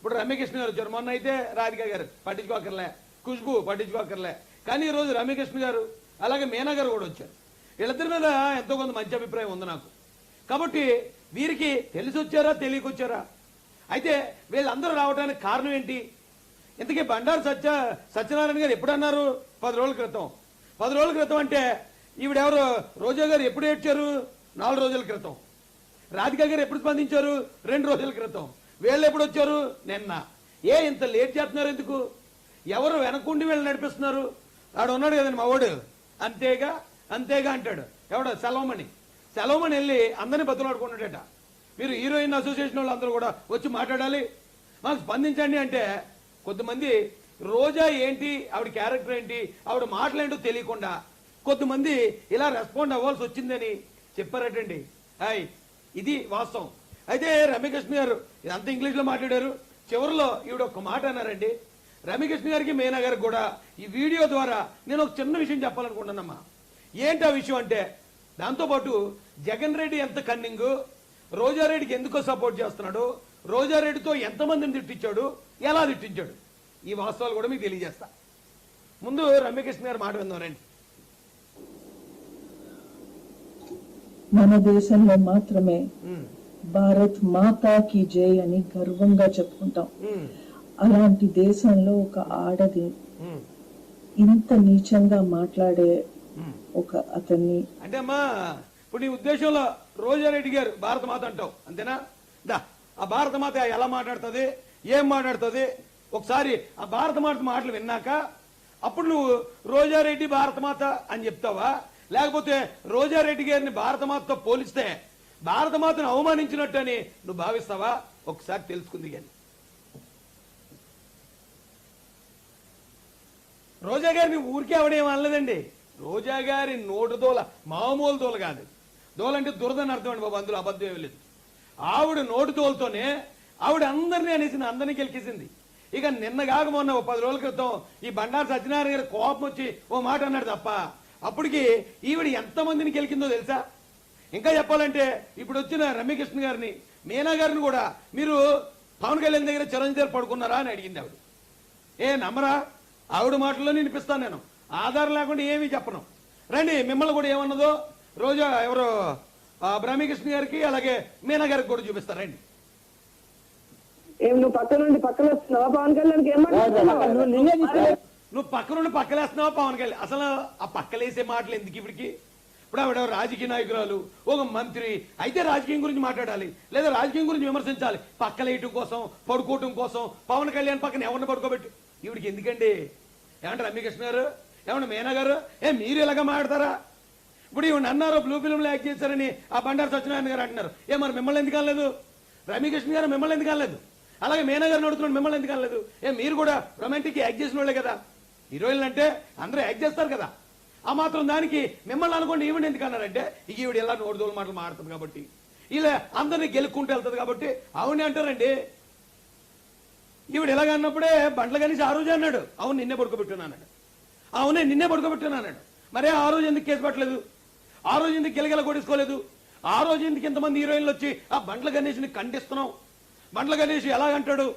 ఇప్పుడు రమ్యకృష్ణ గారు వచ్చారు, మొన్న అయితే రాధిక గారు పట్టించుకోకర్లే, ఖుష్బు పట్టించుకోకర్లే. కానీ ఈ రోజు రమ్యకృష్ణ గారు అలాగే మీనా గారు కూడా వచ్చారు. వీళ్ళిద్దరి మీద ఎంతో కొంత మంచి అభిప్రాయం ఉంది నాకు. కాబట్టి వీరికి తెలిసి వచ్చారా తెలియకొచ్చారా? అయితే వీళ్ళందరూ రావడానికి కారణం ఏంటి? ఇంతకీ బండారు సత్యనారాయణ గారు ఎప్పుడు అన్నారు? 10 రోజుల క్రితం. 10 రోజుల క్రితం అంటే ఈవిడెవరు? రోజా గారు ఎప్పుడు ఏడ్చారు? 4 రోజుల క్రితం. రాధిక గారు ఎప్పుడు స్పందించారు? 2 రోజుల క్రితం. వీళ్ళు ఎప్పుడు వచ్చారు? నిన్న. ఇంత లేట్ చేస్తున్నారు ఎందుకు? ఎవరు వెనకుండి వీళ్ళు నడిపిస్తున్నారు? ఆడు ఉన్నాడు కదండి మా వాడు, అంతేగా అంతేగా అంటాడు. ఎవడు? సెలవుమణి వెళ్ళి అందరినీ బతులాడుకున్నాడట. మీరు హీరోయిన్ అసోసియేషన్ వాళ్ళు అందరూ కూడా వచ్చి మాట్లాడాలి, మాకు స్పందించండి అంటే కొద్దిమంది రోజా ఏంటి, ఆవిడ క్యారెక్టర్ ఏంటి, ఆవిడ మాటలేంటో తెలియకుండా కొద్దిమంది ఇలా రెస్పాండ్ అవ్వాల్సి వచ్చిందని చెప్పారటండి. ఇది వాస్తవం. అయితే రమ్యకృష్ణ గారు ఇదంతా ఇంగ్లీష్లో మాట్లాడారు. చివరిలో ఈవిడ ఒక్క మాట అన్నారండి. రమ్యకృష్ణ గారికి మీనా గారికి కూడా ఈ వీడియో ద్వారా నేను ఒక చిన్న విషయం చెప్పాలనుకుంటున్నానమ్మా. ఏంటి ఆ విషయం అంటే, దాంతోపాటు జగన్ రెడ్డి ఎంత కన్నింగ్, రోజారెడ్డికి ఎందుకో సపోర్ట్ చేస్తున్నాడు, రోజారెడ్డితో ఎంతమందిని తిట్టించాడు, ఎలా తిట్టించాడు, ఈ వాస్తవాలు కూడా మీకు తెలియజేస్తా. ముందు రమ్యకృష్ణ గారు మాట విందారండి. మన దేశంలో మాత్రమే భారత్ మాతా కి జై అని గర్వంగా చెప్పుకుంటాం. అలాంటి దేశంలో ఒక ఆడది ఇంత నీచంగా మాట్లాడే ఒక అతన్ని అంటే అమ్మా, ఇప్పుడు నీ ఉద్దేశంలో రోజారెడ్డి గారు భారత మాత అంటావు అంతేనా? ఆ భారత మాత ఎలా మాట్లాడుతుంది, ఏం మాట్లాడుతుంది? ఒకసారి ఆ భారత మాత మాటలు విన్నాక అప్పుడు నువ్వు రోజారెడ్డి భారత మాత అని చెప్తావా, లేకపోతే రోజారెడ్డి గారిని భారత మాతతో పోలిస్తే భారత మాతను అవమానించినట్టు అని నువ్వు భావిస్తావా? ఒకసారి తెలుసుకుంది. కానీ రోజా గారిని ఊరికే అవడేం అనలేదండి. రోజా గారి నోటు దోల మామూలు దోల కాదు. దోలంటే దురదని అర్థం అండి బాబు, అందులో అబద్ధం ఏమీ లేదు. ఆవిడ నోటు దోలతోనే ఆవిడ అందరినీ అనేసింది, అందరినీ గెలికేసింది. ఇక నిన్న కాక మొన్న 10 రోజుల క్రితం ఈ బండారు సత్యనారాయణ గారి కోపం వచ్చి ఓ మాట అన్నాడు తప్ప అప్పటికి ఈవిడ ఎంతమందిని గెలికిందో తెలుసా? ఇంకా చెప్పాలంటే ఇప్పుడు వచ్చిన రమ్యకృష్ణ గారిని, మీనా గారిని కూడా మీరు పవన్ కళ్యాణ్ దగ్గర చిరంజీవి దగ్గర పడుకున్నారా అని అడిగింది ఆవిడ. నమ్మరా? ఆవిడ మాటల్లో వినిపిస్తాను నేను, ఆధారం లేకుండా ఏమీ చెప్పను. రండి, మిమ్మల్ని కూడా ఏమన్నదో రోజా ఎవరో రమ్యకృష్ణ గారికి అలాగే మీనా గారికి కూడా చూపిస్తారండి. నువ్వు పక్క నుండి పక్కన వస్తున్నావా పవన్ కళ్యాణ్కి? నువ్వు పక్క నుండి పక్కలేస్తున్నావా పవన్ కళ్యాణ్? అసలు ఆ పక్కలేసే మాటలు ఎందుకు ఇప్పటికి? ఇప్పుడు ఆవిడ రాజకీయ నాయకురాలు, ఒక మంత్రి అయితే రాజకీయం గురించి మాట్లాడాలి, లేదా రాజకీయం గురించి విమర్శించాలి. పక్కలేయటం కోసం, పడుకోవటం కోసం పవన్ కళ్యాణ్ పక్కన ఎవరిని పడుకోబెట్టి ఈవిడికి ఎందుకండి? ఏమంటే రమ్యకృష్ణ గారు, ఏమన్నా మీనా గారు, మీరు ఇలాగా మాట్లాడతారా? ఇప్పుడు ఈవిడ అన్నారు బ్లూ ఫిల్మ్లో యాక్ట్ చేశారని ఆ బండారు సత్యనారాయణ గారు అంటున్నారు. మరి మిమ్మల్ని ఎందుకు అనలేదు? రమ్యకృష్ణ గారు మిమ్మల్ని ఎందుకు అనలేదు? అలాగే మీనా గారిని అడుగుతున్నాడు, మిమ్మల్ని ఎందుకు అనలేదు? మీరు కూడా రొమాంటిక్ యాక్ట్ చేసిన వాళ్ళే కదా. హీరోయిన్లు అంటే అందరూ యాక్ట్ చేస్తారు కదా. ఆ మాత్రం దానికి మిమ్మల్ని అనుకోండి ఈవిడ ఎందుకు అన్నారంటే, ఇక ఈవిడ ఎలా నోడుదోలు మాటలు మాడుతుంది కాబట్టి, ఇలా అందరినీ గెలుక్కుంటూ వెళ్తుంది కాబట్టి అవునే అంటారండి. ఈవిడ ఎలాగ అన్నప్పుడే బండ్ల కనీసి ఆ రోజు అన్నాడు, అవును నిన్నే పడుకోబెట్టున్నాడు, అవునే నిన్నే పడుకోబెట్టున్నాడు. మరే ఆ రోజు ఎందుకు కేసు పెట్టలేదు? ఆ రోజు ఎందుకు గిలగిల కొట్టేసుకోలేదు? ఆ రోజు ఎందుకు ఇంతమంది హీరోయిన్లు వచ్చి ఆ బండ్ల గణేష్ని ఖండిస్తున్నావు? బండ్ల గణేష్ ఎలాగంటాడు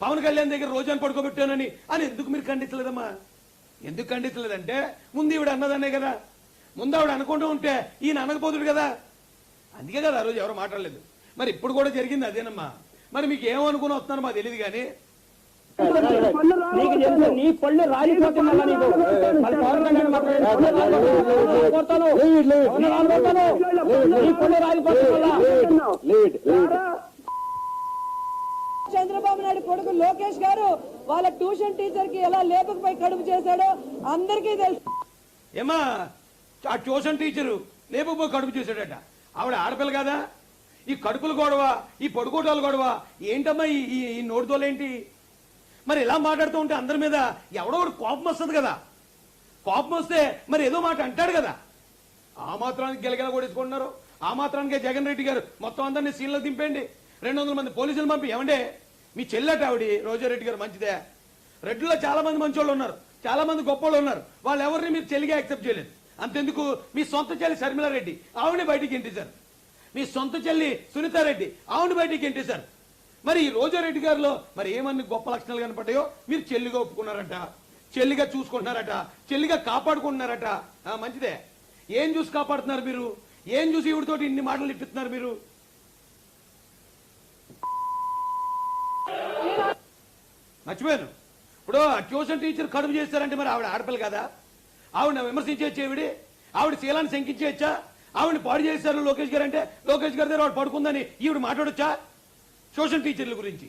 పవన్ కళ్యాణ్ దగ్గర రోజాను పడుకోబెట్టానని అని ఎందుకు మీరు ఖండించలేదమ్మా? ఎందుకు ఖండించలేదంటే ముందు ఈవిడ అన్నదనే కదా. ముందు ఆవిడ అనుకుంటూ ఉంటే ఈయన అనకపోతుడు కదా. అందుకే కదా ఆ రోజు ఎవరు మాట్లాడలేదు. మరి ఇప్పుడు కూడా జరిగింది అదేనమ్మా. మరి మీకు ఏమనుకుని వస్తున్నారో మాకు తెలియదు. కానీ నీ పళ్ళు రాలిపోతున్నా చంద్రబాబు నాయుడు కొడుకు లోకేష్ గారు వాళ్ళ ట్యూషన్ టీచర్ కి ఎలా లేపకపోయి కడుపు చేశాడో అందరికీ తెలుసు. ఏమా ఆ ట్యూషన్ టీచరు లేపకపోయి కడుపు చేశాడట. ఆవిడ ఆడపిల్ల కదా. ఈ కడుపులు గొడవ, ఈ పడుకోటాలు గొడవ ఏంటమ్మా? ఈ నోటితోలేంటి? మరి ఇలా మాట్లాడుతూ ఉంటే అందరి మీద ఎవడో ఒకటి కోపం వస్తుంది కదా. కోపం వస్తే మరి ఏదో మాట అంటాడు కదా. ఆ మాత్రానికి గెలగెల కొడేసుకుంటున్నారు. ఆ మాత్రానికే జగన్ రెడ్డి గారు మొత్తం అందరినీ సీన్లో దింపండి, 200 మంది పోలీసులు పంపి ఏమంటే మీ చెల్లెట ఆవిడ రోజారెడ్డి గారు మంచిదే. రెడ్డిలో చాలా మంది మంచోళ్ళు ఉన్నారు, చాలా మంది గొప్పవాళ్ళు ఉన్నారు. వాళ్ళు ఎవరిని మీరు చెల్లిగా యాక్సెప్ట్ చేయలేదు. అంతెందుకు మీ సొంత చెల్లి శర్మిలారెడ్డి ఆవిడని బయటికి ఎంటేశారు. మీ సొంత చెల్లి సునీతారెడ్డి ఆవిడని బయటికి ఎంటేశారు. మరి ఈ రోజారెడ్డి గారిలో మరి ఏమన్ని గొప్ప లక్షణాలు కనపడ్డాయో మీరు చెల్లిగా ఒప్పుకున్నారట, చెల్లిగా చూసుకుంటున్నారట, చెల్లిగా కాపాడుకుంటున్నారట. మంచిదే. ఏం చూసి కాపాడుతున్నారు మీరు? ఏం చూసి ఈవిడితోటి ఇన్ని మాటలు ఇప్పిస్తున్నారు మీరు? మర్చిపోయాను. ఇప్పుడు ట్యూషన్ టీచర్ కడుపు చేస్తారంటే మరి ఆవిడ ఆడపిల్ల కదా? ఆవిడ విమర్శించవచ్చు, ఆవిడ శీలాన్ని శంకించవచ్చా? ఆవిడని పాడు చేశారు లోకేష్ గారు అంటే లోకేష్ గారి దగ్గర వాడు పడుకుందని ఈవిడ మాట్లాడొచ్చా? ట్యూషన్ టీచర్ల గురించి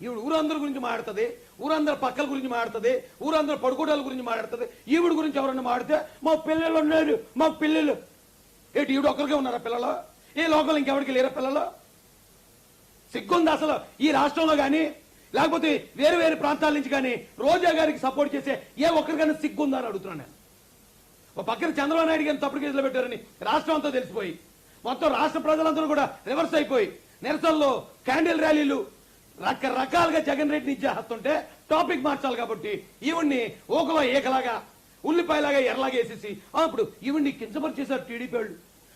ఈవిడ ఊరందరి గురించి మాట్లాడుతుంది, ఊరందరి పక్కల గురించి మాట్లాడుతుంది, ఊరందరి పడుకోటాల గురించి మాట్లాడుతుంది. ఈవిడ గురించి ఎవరన్నా మాడితే మా పిల్లలు ఉన్నారు, మా పిల్లలు ఏంటి? ఈవిడ ఒక్కరికే ఉన్నారా పిల్లలు? ఏ లోకల్ ఇంకెవరికి లేరా పిల్లలు? సిగ్గుంది అసలు ఈ రాష్ట్రంలో కానీ లేకపోతే వేరు వేరు ప్రాంతాల నుంచి కానీ రోజా గారికి సపోర్ట్ చేసే ఏ ఒక్కరికైనా సిగ్గుందా అని అడుగుతున్నాను నేను. ఒక పక్కన చంద్రబాబు నాయుడు గారిని తప్పుడు కేసులు పెట్టారని రాష్ట్రం అంతా తెలిసిపోయి మొత్తం రాష్ట్ర ప్రజలందరూ కూడా రివర్స్ అయిపోయి నిరసనలో క్యాండిల్ ర్యాలీలు రకరకాలుగా జగన్ రెడ్డిని చేస్తుంటే టాపిక్ మార్చాలి కాబట్టి ఈవిడ్ని ఓకలో ఏకలాగా ఉల్లిపాయలాగా ఎర్రలాగా వేసేసి అప్పుడు ఈవిడ్ని కించపరిచేశారు టీడీపీ వాళ్ళు.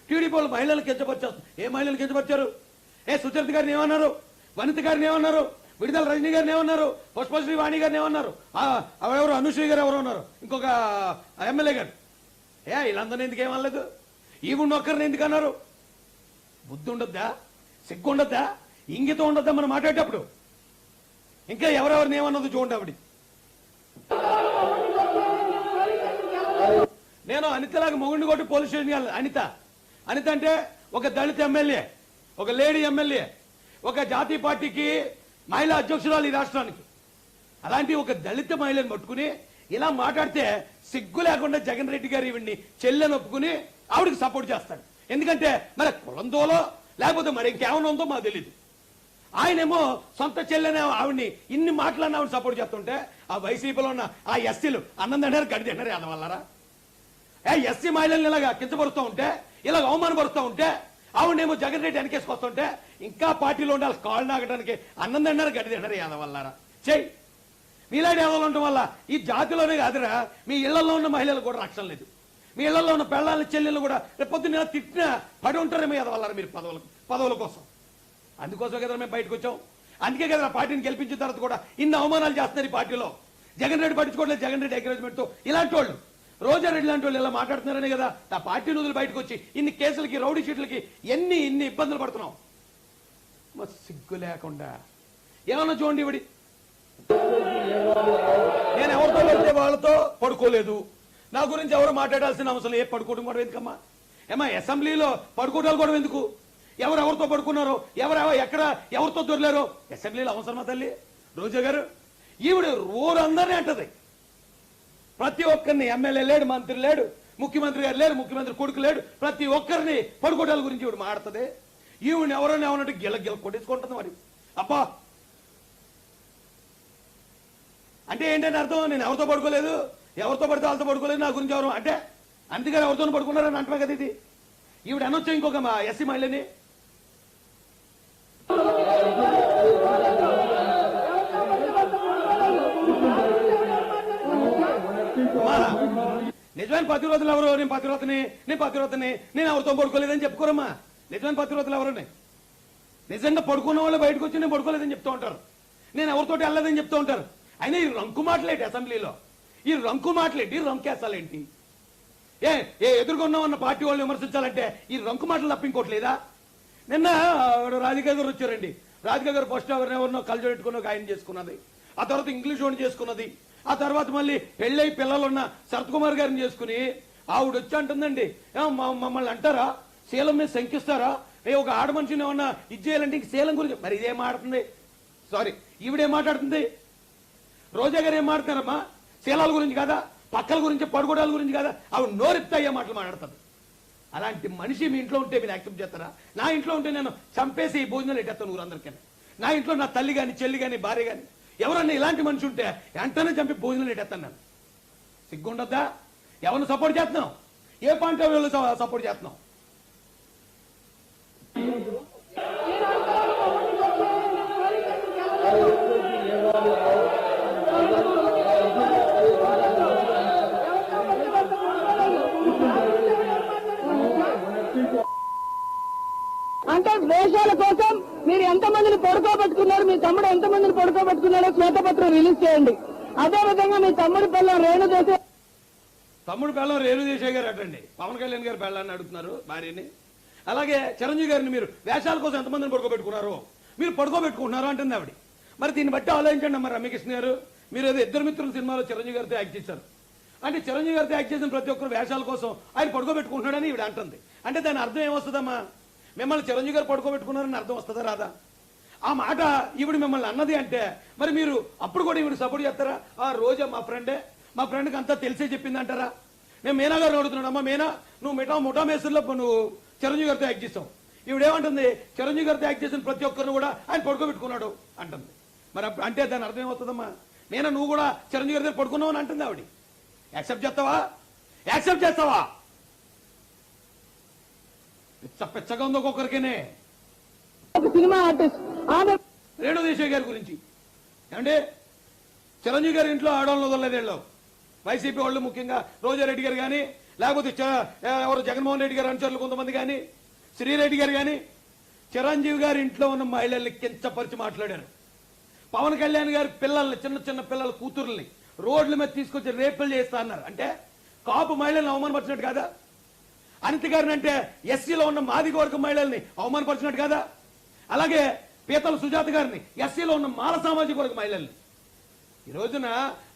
టీడీపీ వాళ్ళు మహిళలు కించపరిచారు. ఏ మహిళలు కించపరిచారు? సుచరిత గారిని ఏమన్నారు? వనిత గారిని ఏమన్నారు? విడుదల రజనీ గారిని ఏమన్నారు? పుష్పశ్రీ వాణి గారిని ఏమన్నారు? ఎవరు అనుశ్రీ గారు ఎవరు ఉన్నారు? ఇంకొక ఎమ్మెల్యే గారు. వీళ్ళందరినీ ఎందుకు ఏమనలేదు? ఈవిడ్ని ఒక్కరిని ఎందుకు అన్నారు? బుద్ధి ఉండొద్దా? సిగ్గు ఉండొద్దా? ఇంగితం ఉండొద్దా మనం మాట్లాడేటప్పుడు? ఇంకా ఎవరెవరిని ఏమన్నది చూడండి. ఆవిడ నేను అనితలాగా మొగుడిని కొట్టి పోలీస్ స్టేషన్ అనిత అంటే ఒక దళిత ఎమ్మెల్యే, ఒక లేడీ ఎమ్మెల్యే, ఒక జాతీయ పార్టీకి మహిళా అధ్యక్షురాలు ఈ రాష్ట్రానికి. అలాంటి ఒక దళిత మహిళను పట్టుకుని ఇలా మాట్లాడితే సిగ్గు లేకుండా జగన్ రెడ్డి గారు ఈవిడ్ని చెల్లెని ఒప్పుకుని ఆవిడకి సపోర్ట్ చేస్తాడు. ఎందుకంటే మరి కులంతోలో లేకపోతే మరి ఇంకేమైనా ఉందో మాకు తెలియదు. ఆయనేమో సొంత చెల్లెనే ఆవిడ్ని ఇన్ని మాటలన్నా ఆవిడ సపోర్ట్ చేస్తుంటే ఆ వైసీపీలో ఉన్న ఆ ఎస్సీలు అన్నం తింటారు, గడి తింటారు. అదవల్లరా ఎస్సీ మహిళల్ని ఇలాగా కించపరుస్తూ ఉంటే, ఇలాగ అవమానపరుస్తూ ఉంటే, ఆవిడేమో జగన్ రెడ్డి వెనకేసుకొస్తుంటే ఇంకా పార్టీలో ఉండాలి కాళ్ళు నాగడానికి అన్నం తింటారు, గడి తింటారు. అదవల్లరా చెయ్యి. మీలాంటి ఎవరు ఉండటం వల్ల ఈ జాతిలోనే కాదురా మీ ఇళ్లలో ఉన్న మహిళలు కూడా రక్షణ లేదు. మీ ఇళ్లలో ఉన్న పెళ్ళాల చెల్లెళ్ళు కూడా రేపు పొద్దున్న తిట్టినా పడి ఉంటారేమో ఎదవల్లారా మీరు పదవుల కోసం. అందుకోసం కదా మేము బయటకు వచ్చాం. అందుకే కదా పార్టీని గెలిపించిన తర్వాత కూడా ఇన్ని అవమానాలు చేస్తున్నారు ఈ పార్టీలో. జగన్ రెడ్డి పట్టించుకోవట్లేదు. జగన్ రెడ్డి ఎంకరేజ్మెంట్ తో ఇలాంటి వాళ్ళు రోజారెడ్డి లాంటి వాళ్ళు ఇలా మాట్లాడుతున్నారనే కదా ఆ పార్టీ రోజులు బయటకు వచ్చి ఇన్ని కేసులకి రౌడీ షీట్లకి ఇన్ని ఇబ్బందులు పడుతున్నాం. సిగ్గు లేకుండా ఏమన్నా చూడండి. ఇవిడి నేను ఎవరితో వెళ్తే వాళ్ళతో పడుకోలేదు. నా గురించి ఎవరు మాట్లాడాల్సిన అవసరం ఏ పడుకోవడం కూడా ఎందుకమ్మా? అసెంబ్లీలో పడుకోవడాలు కూడా ఎందుకు? ఎవరెవరితో పడుకున్నారో, ఎక్కడ ఎవరితో దొరికారో అసెంబ్లీలో అవసరమా తల్లి? రోజా గారు ఈవిడ ఊరందరినీ అంటది. ప్రతి ఒక్కరిని ఎమ్మెల్యే లేడు, మంత్రి లేడు, ముఖ్యమంత్రి గారు లేరు, ముఖ్యమంత్రి కొడుకు లేడు, ప్రతి ఒక్కరిని పడుకోవడాల గురించి ఈవిడ మాట్లాడుతుంది. ఈవిడ ఎవరైనా ఏమన్నట్టు గిల కొట్టేసుకుంటుంది. మరి అబ్బా అంటే ఏంటని అర్థం? నేను ఎవరితో పడుకోలేదు, ఎవరితో పడితే వాళ్ళతో పడుకోలేదు, నా గురించి ఎవరు అంటే అందుకని ఎవరితో పడుకున్నారని అంటున్నా కదా. ఇది ఈవిడ అనొచ్చా ఇంకొక ఎస్సీ మహిళని? నిజమైన పతివ్రతలు ఎవరు? నేను పతివ్రతని, నేను ఎవరితో పడుకోలేదని చెప్పుకోరమ్మా. నిజమైన పతివ్రతలు ఎవరు? నిజంగా పడుకున్న వాళ్ళు బయటకు వచ్చి నేను పడుకోలేదని చెప్తూ ఉంటారు, నేను ఎవరితోటి వెళ్ళలేదని చెప్తూ ఉంటారు. అయినా ఈ రంకు మాటలేంటి అసెంబ్లీలో? ఈ రంకు మాటలేంటి? రంకేసాలేంటి? ఎదుర్కొన్నామన్న పార్టీ వాళ్ళు విమర్శించాలంటే ఈ రంకు మాటలు తప్ప ఇంకోట్లేదా? నిన్న రాధికా గారు వచ్చారండి. రాధికా గారు ఫస్ట్ ఎవరినో కలజోడెట్టుకుని ఒక ఆయన చేసుకున్నది, ఆ తర్వాత ఇంగ్లీష్ వాడిని చేసుకున్నది, ఆ తర్వాత మళ్ళీ పెళ్ళై పిల్లలున్న శరత్ కుమార్ గారిని చేసుకుని ఆవిడ వచ్చి అంటుందండి, మమ్మల్ని అంటారా శీలం మీద శంకిస్తారా? ఒక ఆడ మనిషిని ఏమన్నా ఇది చేయాలంటే ఇంక శీలం గురించి మరి ఇదేం మాట్లాడుతుంది? సారీ, ఈవిడేం మాట్లాడుతుంది? రోజా గారు ఏం మాట్లాడుతున్నారమ్మా? శీలాల గురించి కదా, పక్కల గురించి, పడుకోవడాల గురించి కదా. ఆవిడ నోరెత్తే అయ్యే మాటలు మాట్లాడుతుంది. అలాంటి మనిషి మీ ఇంట్లో ఉంటే మీరు యాక్సెప్ట్ చేస్తారా? నా ఇంట్లో ఉంటే నేను చంపేసి భోజనాలు ఎట్టేస్తాను ఊరందరికీ. నా ఇంట్లో నా తల్లి కానీ, చెల్లి కానీ, భార్య కానీ ఎవరన్నా ఇలాంటి మనిషి ఉంటే వెంటనే చంపి భోజనాలు ఎట్టేస్తాను నేను. సిగ్గుండద్దా? ఎవరిని సపోర్ట్ చేస్తున్నావు? ఏ పాయింట్ ఆఫ్ వ్యూలో సపోర్ట్ చేస్తున్నావు? అంటే వేషాల కోసం మీరు ఎంతమందిని పడుకోబెట్టుకున్నారు? మీ పడుకోబెట్టుకున్నాడో శ్వేతపత్రం రిలీజ్ చేయండి. అదే విధంగా మీ తమ్ముడి పిల్లలు రేణుదేశాయ్ తమ్ముడు పెళ్ళం రేణుదేశాయ్ గారు అటండి పవన్ కళ్యాణ్ గారు పెళ్ళాన్ని అడుగుతున్నారు భార్యని. అలాగే చిరంజీవి గారిని మీరు వేషాల కోసం ఎంతమందిని పడుకోబెట్టుకున్నారు, మీరు పడుకోబెట్టుకుంటున్నారు అంటుంది ఆవిడ. మరి దీన్ని బట్టి ఆలోచించండి అమ్మ రమ్యకృష్ణ గారు, మీరు ఏదో ఇద్దరు మిత్రుల సినిమాలో చిరంజీవి గారితో యాక్ట్ చేశారు అంటే చిరంజీవి గారితో యాక్ట్ చేసిన ప్రతి ఒక్కరు వేషాల కోసం ఆయన పడుకోబెట్టుకుంటున్నాడని ఈవిడ అంటుంది. అంటే దాని అర్థం ఏమొస్తుందమ్మా, మిమ్మల్ని చిరంజీవి గారు పడుకోబెట్టుకున్నారని అర్థం వస్తుందా రాదా? ఆ మాట ఈవిడ మిమ్మల్ని అన్నది అంటే మరి మీరు అప్పుడు కూడా ఈవిడ సపోర్ట్ చేస్తారా? ఆ రోజా మా ఫ్రెండ్కి అంతా తెలిసే చెప్పింది అంటారా? నేను మీనా గారిని అడుగుతున్నాడు, అమ్మా మీనా నువ్వు ముఠా మేసుల్లో నువ్వు చిరంజీవి గారితో యాక్ట్ చేస్తావు, ఈవిడేమంటుంది చిరంజీవి గారితో యాక్ట్ చేసిన ప్రతి ఒక్కరిని కూడా ఆయన పడుకోబెట్టుకున్నాడు అంటుంది. మరి అంటే దాని అర్థం ఏమవుతుందమ్మా? మీనా నువ్వు కూడా చిరంజీవి గారి దగ్గర పడుకున్నావు అని అంటుంది ఆవిడ. యాక్సెప్ట్ చేస్తావా? పిచ్చగా ఉంది ఒక్కొక్కరికేనే. సినిమా ఆర్టిస్ట్ ఆమె రేణుదేశాయ్ గారి గురించి ఏమంటే చిరంజీవి గారి ఇంట్లో ఆడవాళ్ళు వదలలేదు. వైసీపీ వాళ్ళు ముఖ్యంగా రోజారెడ్డి గారు కానీ లేకపోతే ఎవరు జగన్మోహన్ రెడ్డి గారు అనుచరులు కొంతమంది కానీ శ్రీరెడ్డి గారు కానీ చిరంజీవి గారి ఇంట్లో ఉన్న మహిళల్ని కించపరిచి మాట్లాడారు. పవన్ కళ్యాణ్ గారి పిల్లల్ని చిన్న పిల్లల కూతుర్ని రోడ్ల మీద తీసుకొచ్చి రేపులు చేస్తా అన్నారు. అంటే కాపు మహిళల్ని అవమానపరిచినట్టు కాదా? అనిత గారిని అంటే ఎస్సీలో ఉన్న మాదిగ వర్గ మహిళల్ని అవమానపరిచినట్టు కాదా? అలాగే పీతల సుజాత గారిని ఎస్సీలో ఉన్న మాల సామాజిక వర్గ మహిళల్ని. ఈ రోజున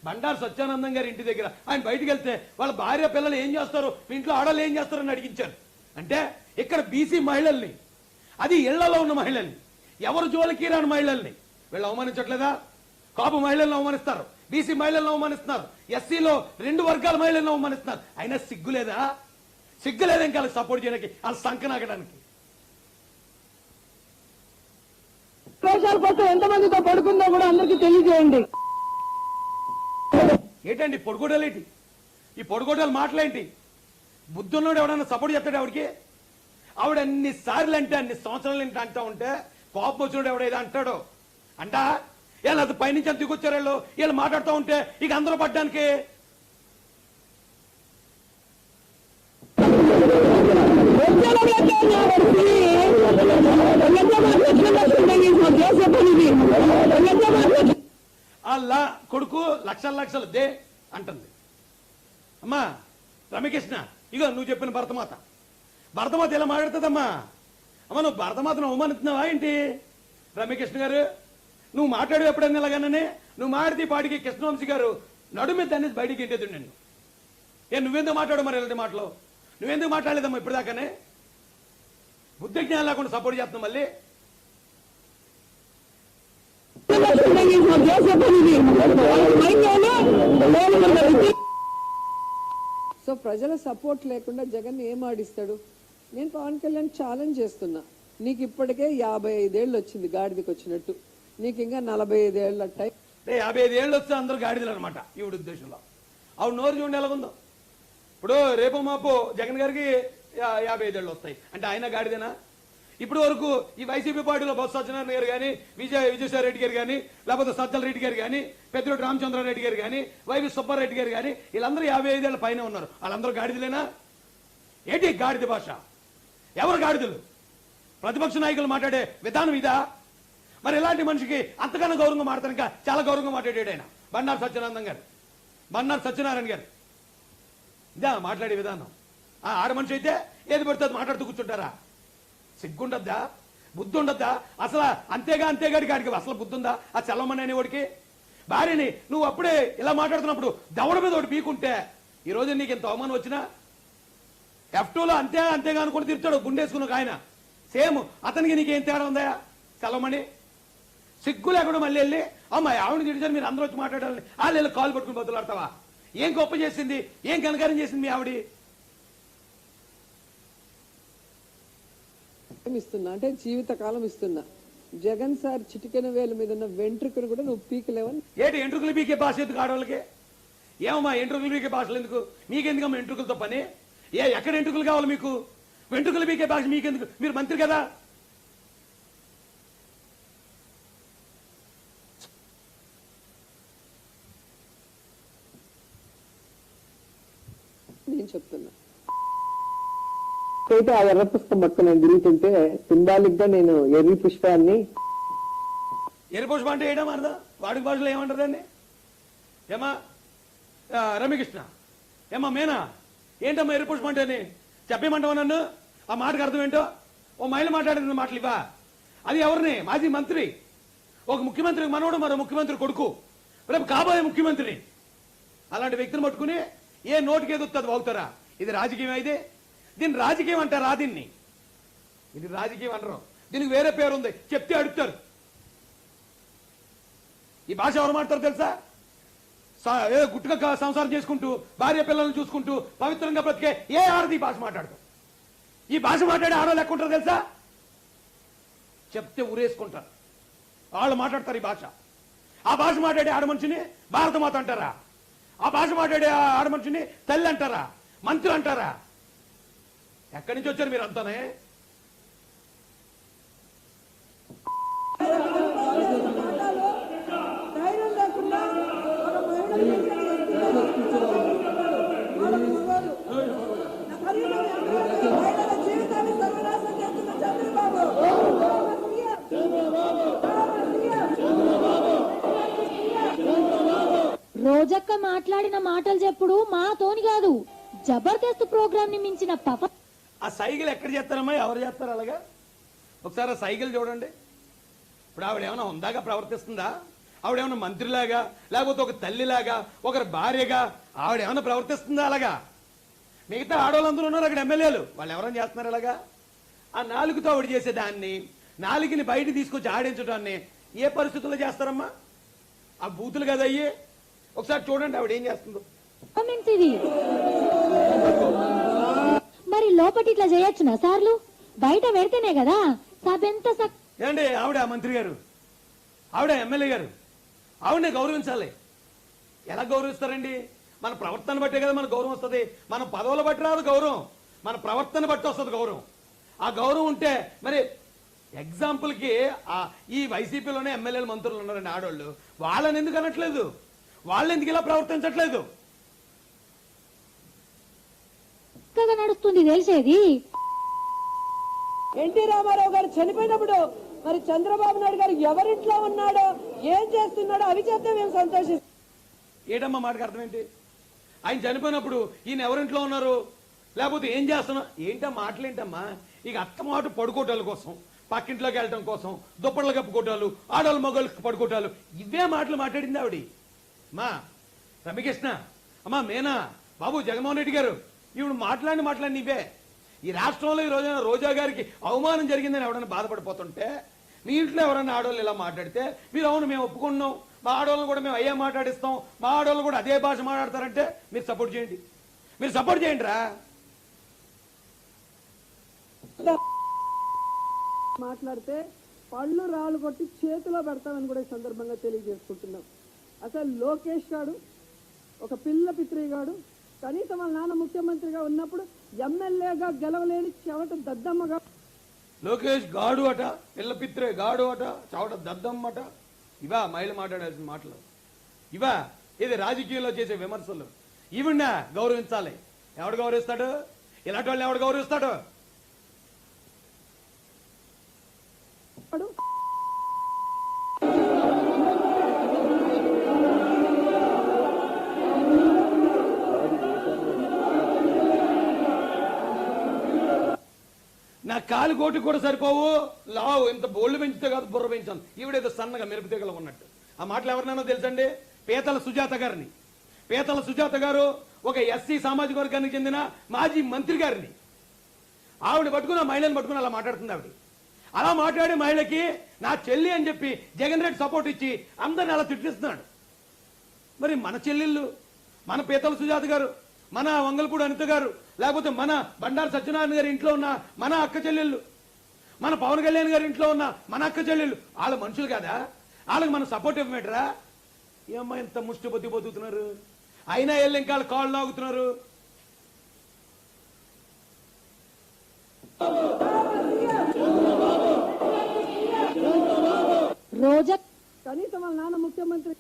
బండారు సత్యానందం గారి ఇంటి దగ్గర ఆయన బయటికి వెళ్తే వాళ్ళ భార్య పిల్లలు ఏం చేస్తారు, మీ ఇంట్లో ఆడవాళ్ళు ఏం చేస్తారని అడిగించారు. అంటే ఇక్కడ బీసీ మహిళల్ని, అది ఇళ్లలో ఉన్న మహిళల్ని, ఎవరు జోలికి రాని మహిళల్ని వీళ్ళు అవమానించట్లేదా? కాపు మహిళలను అవమానిస్తారు, బీసీ మహిళలను అవమానిస్తున్నారు, ఎస్సీలో 2 వర్గాల మహిళలను అవమానిస్తున్నారు. అయినా సిగ్గులేదా? సిగ్గులేదా ఇంకా సపోర్ట్ చేయడానికి, వాళ్ళ సంకనాగడానికి? వేషాల కోసం ఎంతమందితో పడుకుందో కూడా అందరికీ తెలియజేయండి. ఏంటండి పొడుగోడాలేంటి? ఈ పొడుగోడాలు మాటలేంటి? బుద్ధున్నోడు ఎవడన్నా సపోర్ట్ చేస్తాడు ఆవిడకి? ఆవిడ అన్ని సార్లు అంటే అన్ని సంవత్సరాలు ఏంటి అంటా ఉంటే కోపం వచ్చినోడు ఎవడేదో అంటాడో అంట. వీళ్ళు అది పైనుంచి అంత దిగొచ్చారు వీళ్ళు, వీళ్ళు మాట్లాడుతూ ఉంటే ఇక అందరూ పడ్డానికి. అలా కొడుకు లక్షలు దే అంటుంది. అమ్మా రమ్యకృష్ణ, ఇగో నువ్వు చెప్పిన భరతమాత ఇలా మాట్లాడుతుందమ్మా. అమ్మ నువ్వు భరతమాతను అవమానిస్తున్నావా ఏంటి? రమ్యకృష్ణ గారు నువ్వు మాట్లాడు ఎప్పుడైనా ఇలాగానే నువ్వు మాడితే పాటికి కృష్ణవంశీ గారు నడుమే దాన్ని బయటికి ఇంటేది నిన్ను. నువ్వెందుకు మాట్లాడు మరి ఇలాంటి మాటలు? నువ్వెందుకు మాట్లాడలేదమ్మా ఇప్పటిదాకానే? బుద్ధి జ్ఞానం లేకుండా సపోర్ట్ చేస్తున్నావు మళ్ళీ. సో ప్రజల సపోర్ట్ లేకుండా జగన్ ఏం ఆడిస్తాడు? నేను పవన్ కళ్యాణ్ ఛాలెంజ్ చేస్తున్నా, నీకు ఇప్పటికే 55 ఏళ్ళు వచ్చింది గాడిదకి వచ్చినట్టు, నీకు ఇంకా 45 ఏళ్ళ టైం. 55 ఏళ్ళు వస్తే అందరూ గాడిదలు అనమాట ఈవిడ ఉద్దేశంలో. ఆవిడ నోరు చూడండి ఎలాగుందో. ఇప్పుడు రేపు మాపు జగన్ గారికి 55 ఏళ్ళు వస్తాయి అంటే ఆయన గాడిదేనా? ఇప్పటి వరకు ఈ వైసీపీ పార్టీలో బొత్స సత్యనారాయణ గారు కానీ విజయసాయి రెడ్డి గారు కానీ లేకపోతే సజ్జల రెడ్డి గారు కానీ పెద్దిరెడ్డి రామచంద్రారెడ్డి గారు కానీ వైవి సుబ్బారెడ్డి గారు కానీ వీళ్ళందరూ 55 ఏళ్ళ పైన ఉన్నారు. వాళ్ళందరూ గాడిదలేనా? ఏంటి గాడిద భాష? ఎవరు గాడిదలు? ప్రతిపక్ష నాయకులు మాట్లాడే విధానం ఇదా? మరి ఇలాంటి మనిషికి అంతకన్నా గౌరవంగా మాట్లాడతాను, ఇంకా చాలా గౌరవంగా మాట్లాడాడు ఆయన బండారు సత్యనారాయణ గారు. ఇదా మాట్లాడే విధానం? ఆడ మనిషి అయితే ఏది పడితే అది మాట్లాడుతూ కూర్చుంటారా? సిగ్గుండద్దా? బుద్ధి ఉండద్దా? అసలు అంతేగాడి గాడికి అసలు బుద్ధి ఉందా? ఆ చల్లమని అనేవాడికి భార్యని నువ్వు అప్పుడే ఇలా మాట్లాడుతున్నప్పుడు దవడ మీద ఒకటి పీకుంటే ఈ రోజు నీకు ఇంత అవమానం వచ్చినా F2లో అంతేగా అనుకుని తిరుగుతాడు గుండేసుకున్న ఆయన. సేమ్ అతనికి నీకేం తేడా ఉందా? చల్లమని సిగ్గు లేకుండా మళ్ళీ వెళ్ళి అమ్మాయి ఆవిడని తిడిచారు మీరు అందరూ వచ్చి మాట్లాడాలని వాళ్ళు కాలు పట్టుకుని బదులాడతావా? ఏం గొప్ప చేసింది, ఏం కనకారం చేసింది మీ ఆవిడ? ఇస్తున్నా అంటే జీవితకాలం ఇస్తున్నా. జగన్ సార్ చిటికెన వేల మీద ఉన్న వెంట్రుకను కూడా నువ్వు పీకలేవని. ఏంటి ఎంట్రుకలు పీకే భాష ఎందుకు ఆడవాళ్ళకి? ఏమమ్మా ఎంట్రుకలు పీకే భాషలు ఎందుకు? మీకెందుకమ్మా ఎంట్రుకలతో పని? ఎక్కడ ఎంట్రుకలు కావాలి మీకు? వెంట్రుకలు పీకే భాష మీకెందుకు? మీరు మంత్రి కదా. నేను చెప్తున్నా అయితే ఆ ఎర్ర పుష్పం పట్టుకుని నేను తిరుగుతుంటే సింబాలిక్ గా నేను ఎర్రి పుష్పాన్ని ఎరుపుష్ప అంటే వేయడం అర్థం వాడుక భాషలో ఏమంటారు దాన్ని? ఏమా రమ్యకృష్ణ, ఏమా మేనా, ఏంటమ్మా ఎరుపుష్ప అంటే అని చెప్పేమంటావా నన్ను? ఆ మాటకు అర్థం ఏంటో? ఓ మహిళ మాట్లాడిన మాటలు ఇవా? అది ఎవరిని? మాజీ మంత్రి, ఒక ముఖ్యమంత్రి మనవడు, మరో ముఖ్యమంత్రి కొడుకు, రేపు కాబోయే ముఖ్యమంత్రిని. అలాంటి వ్యక్తిని పట్టుకుని ఏ నోటికి ఎదుగుతుంది వాగుతారా? ఇది రాజకీయం అయితే దీన్ని రాజకీయం అంటారా? దీన్ని ఇది రాజకీయం అంటారు. దీనికి వేరే పేరు ఉంది, చెప్తే అడుగుతారు. ఈ భాష ఎవరు మాట్లాడతారు తెలుసా? ఏదో గుట్టుగా సంసారం చేసుకుంటూ భార్య పిల్లలను చూసుకుంటూ పవిత్రంగా బ్రతికే ఏ ఆడది ఈ భాష మాట్లాడతారు? ఈ భాష మాట్లాడే ఆడవాళ్ళు ఎక్కువ ఉంటారు తెలుసా? చెప్తే ఊరేసుకుంటారు. వాళ్ళు మాట్లాడతారు ఈ భాష. ఆ భాష మాట్లాడే ఆడ మనిషిని భారతమాత అంటారా? ఆ భాష మాట్లాడే ఆడ మనిషిని తల్లి అంటారా? మంత్రి అంటారా? ఎక్కడి నుంచి వచ్చారు మీరు అంతానే? రోజక్క మాట్లాడిన మాటలు చెప్పుడు మాతోని కాదు, జబర్దస్త్ ప్రోగ్రామ్ ని మించిన ఆ సైకిల్ ఎక్కడ చేస్తారమ్మా? ఎవరు చేస్తారు అలాగా? ఒకసారి ఆ సైకిల్ చూడండి. ఇప్పుడు ఆవిడ ఏమైనా ఉందాగా ప్రవర్తిస్తుందా? ఆవిడేమన్నా మంత్రిలాగా, లేకపోతే ఒక తల్లిలాగా, ఒకరి భార్యగా ఆవిడ ఏమైనా ప్రవర్తిస్తుందా అలాగా? మిగతా ఆడవాళ్ళందరూ ఉన్నారు అక్కడ, ఎమ్మెల్యేలు, వాళ్ళు ఎవరైనా చేస్తున్నారు అలాగా? ఆ నాలుగుతో ఆవిడ చేసేదాన్ని, నాలుగుని బయట తీసుకొచ్చి ఆడించడాన్ని ఏ పరిస్థితుల్లో చేస్తారమ్మా? ఆ బూతులు కదా అయ్యి. ఒకసారి చూడండి ఆవిడ ఏం చేస్తుందో. మరి లోపటి ఇట్లా చేయొచ్చునా సార్లు? బయట పెడితేనే కదా సభెంత. ఏమండి, ఆవిడ మంత్రి గారు, ఆవిడ ఎమ్మెల్యే గారు, ఆవిడనే గౌరవించాలి. ఎలా గౌరవిస్తారండి? మన ప్రవర్తన బట్టే కదా మన గౌరవం వస్తుంది. మన పదవుల బట్టి రాదు గౌరవం, మన ప్రవర్తన బట్టి వస్తుంది గౌరవం. ఆ గౌరవం ఉంటే మరి ఎగ్జాంపుల్కి ఈ వైసీపీలోనే ఎమ్మెల్యేలు మంత్రులు ఉన్నారండి ఆడవాళ్ళు, వాళ్ళని ఎందుకు అనట్లేదు? వాళ్ళు ఎందుకు ఇలా ప్రవర్తించట్లేదు? నడుస్తుంది తెలిసేది. ఎన్టీ రామారావు గారు చనిపోయినప్పుడు మరి చంద్రబాబు నాయుడు గారు ఎవరింట్లో ఉన్నాడో, ఏం చేస్తున్నాడో అవి చెప్తే మేము సంతోషిస్తాం. ఏటమ్మా మాటకు అర్థం ఏంటి? ఆయన చనిపోయినప్పుడు ఈయన ఎవరింట్లో ఉన్నారు, లేకపోతే ఏం చేస్తున్నా? ఏంటా మాటలేంటమ్మా? ఇక అత్తమాట పడుకోటాల కోసం, పక్కింట్లోకి వెళ్ళటం కోసం, దుప్పట్లు కప్పుకోటాలు, ఆడవాళ్ళు మగవాళ్ళకి పడుకోటాలు, ఇవే మాటలు మాట్లాడింది ఆవిడ. మా రమ్యకృష్ణ, అమ్మా మేనా, బాబు జగన్మోహన్ రెడ్డి గారు, ఈవిడ మాట్లాడి ఇవే. ఈ రాష్ట్రంలో ఈ రోజున రోజా గారికి అవమానం జరిగిందని ఎవరైనా బాధపడిపోతుంటే, మీ ఇంట్లో ఎవరైనా ఆడవాళ్ళు ఇలా మాట్లాడితే మీరు అవును మేము ఒప్పుకున్నాం, మా ఆడవాళ్ళని కూడా మేము అయ్యే మాట్లాడిస్తాం, మా ఆడవాళ్ళు కూడా అదే భాష మాట్లాడతారంటే మీరు సపోర్ట్ చేయండి. మీరు సపోర్ట్ చేయండి రా. మాట్లాడితే పళ్ళు రాళ్ళు కొట్టి చేతిలో పెడతామని కూడా ఈ సందర్భంగా తెలియజేసుకుంటున్నాం. అసలు లోకేష్ గారు ఒక పిల్ల పిత్రి గాడు, కనీసం వాళ్ళ నాన్న ముఖ్యమంత్రిగా ఉన్నప్పుడు ఎమ్మెల్యేగా గెలవలేని చెవట దద్దమ్మగా. లోకేష్ గాడు అట, పిల్ల పిత్రే గాడు అట, చవట దద్దమ్మట. ఇవా మహిళ మాట్లాడాల్సిన మాటలు? ఇవా ఇది రాజకీయంలో చేసే విమర్శలు? ఈవిడ గౌరవించాలి. ఎవడు గౌరవిస్తాడు? ఇలాంటి వాళ్ళు ఎవడు గౌరవిస్తాడు? నా కాలు కోటి కూడా సరిపోవు, లావు ఇంత బోళ్ళు పెంచితే కాదు బుర్ర పెంచాను. ఈవిడేదో సన్నగా మెరుపు తీగలు ఉన్నట్టు. ఆ మాటలు ఎవరినైనా తెలుసండి? పీతల సుజాత గారిని. పీతల సుజాత గారు ఒక ఎస్సీ సామాజిక వర్గానికి చెందిన మాజీ మంత్రి గారిని. ఆవిడ పట్టుకుని, మహిళను పట్టుకుని అలా మాట్లాడుతుంది ఆవిడ. అలా మాట్లాడే మహిళకి నా చెల్లి అని చెప్పి జగన్ రెడ్డి సపోర్ట్ ఇచ్చి అందరిని అలా తిట్టిస్తున్నాడు. మరి మన చెల్లెళ్ళు, మన పీతల సుజాత గారు, మన వంగల్పూడి అనిత గారు, లేకపోతే మన బండారు సత్యనారాయణ గారి ఇంట్లో ఉన్న మన అక్క చెల్లెళ్ళు, మన పవన్ కళ్యాణ్ గారి ఇంట్లో ఉన్న మన అక్క చెల్లెళ్ళు, వాళ్ళ మనుషులు కాదా? వాళ్ళకి మన సపోర్ట్ ఇవ్వమేటరా? ఏమ్మా ఇంత ముష్టి బతుకుతున్నారు, అయినా వెళ్ళి ఇంకా వాళ్ళు కాళ్ళు లాగుతున్నారు. రోజా కనీసం వాళ్ళ నాన్న ముఖ్యమంత్రి